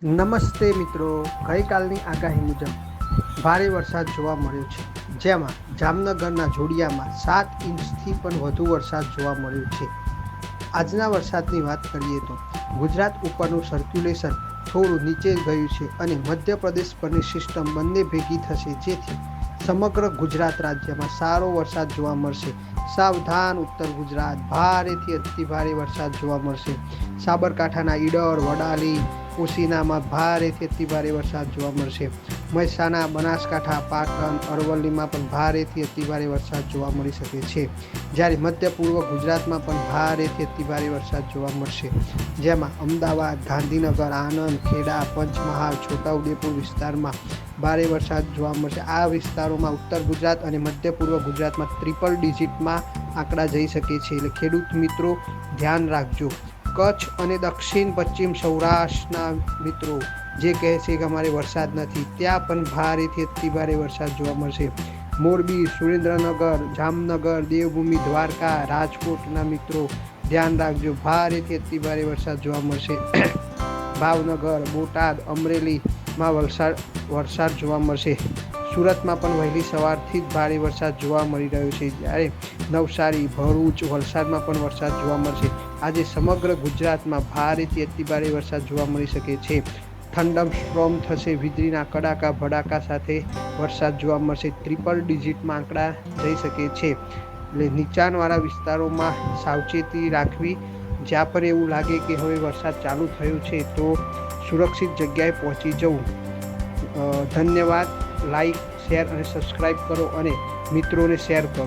નમસ્તે મિત્રો, ગઈકાલની આગાહી મુજબ ભારે વરસાદ જોવા મળ્યો છે, જેમાં જામનગરના જોડિયામાં 7 ઇંચથી પણ વધુ વરસાદ જોવા મળ્યો છે. આજના વરસાદની વાત કરીએ તો ગુજરાત ઉપરનું સર્ક્યુલેશન થોડું નીચે ગયું છે અને મધ્યપ્રદેશ પરની સિસ્ટમ બંને ભેગી થશે, જેથી સમગ્ર ગુજરાત રાજ્યમાં સારો વરસાદ જોવા મળશે. સાવધાન ઉત્તર ગુજરાત, ભારેથી અતિ ભારે વરસાદ જોવા મળશે. સાબરકાંઠાના ઈડર, વડાલી, ઉસીનામાં ભારેથી અતિ ભારે વરસાદ જોવા મળશે. મહેસાણા, બનાસકાંઠા, પાટણ, અરવલ્લીમાં પણ ભારેથી અતિ ભારે વરસાદ જોવા મળી શકે છે. જ્યારે મધ્ય પૂર્વ ગુજરાતમાં પણ ભારેથી અતિ ભારે વરસાદ જોવા મળશે, જેમાં અમદાવાદ, ગાંધીનગર, આણંદ, ખેડા, પંચમહાલ, છોટાઉદેપુર વિસ્તારમાં ભારે વરસાદ જોવા મળશે. આ વિસ્તારોમાં ઉત્તર ગુજરાત અને મધ્ય પૂર્વ ગુજરાતમાં ટ્રિપલ ડિજિટમાં આંકડા જઈ શકે છે, એટલે ખેડૂત મિત્રો ધ્યાન રાખજો. કચ્છ અને દક્ષિણ પશ્ચિમ સૌરાષ્ટ્રના મિત્રો જે કહે છે કે અમારે વરસાદ નથી, ત્યાં પણ ભારેથી અતિ ભારે વરસાદ જોવા મળશે. મોરબી, સુરેન્દ્રનગર, જામનગર, દેવભૂમિ, દ્વારકા, રાજકોટના મિત્રો ધ્યાન રાખજો, ભારેથી અતિ ભારે વરસાદ જોવા મળશે. ભાવનગર, બોટાદ, અમરેલીમાં વરસાદ જોવા મળશે. સુરતમાં પણ વહેલી સવારથી જ ભારે વરસાદ જોવા મળી રહ્યો છે, જ્યારે નવસારી, ભરૂચ, વલસાડમાં પણ વરસાદ જોવા મળશે. આજે સમગ્ર ગુજરાતમાં ભારેથી અતિ ભારે વરસાદ જોવા મળી શકે છે. થંડમ સ્ટ્રોમ થશે, વીજળીના કડાકા ભડાકા સાથે વરસાદ જોવા મળશે. ટ્રિપલ ડિજિટમાં આંકડા જઈ શકે છે, એટલે નીચાણવાળા વિસ્તારોમાં સાવચેતી રાખવી. જ્યાં પર એવું લાગે કે હવે વરસાદ ચાલુ થયો છે તો સુરક્ષિત જગ્યાએ પહોંચી જવું. ધન્યવાદ. લાઈક, શેર અને સબસ્ક્રાઈબ કરો અને મિત્રોને શેર કરો.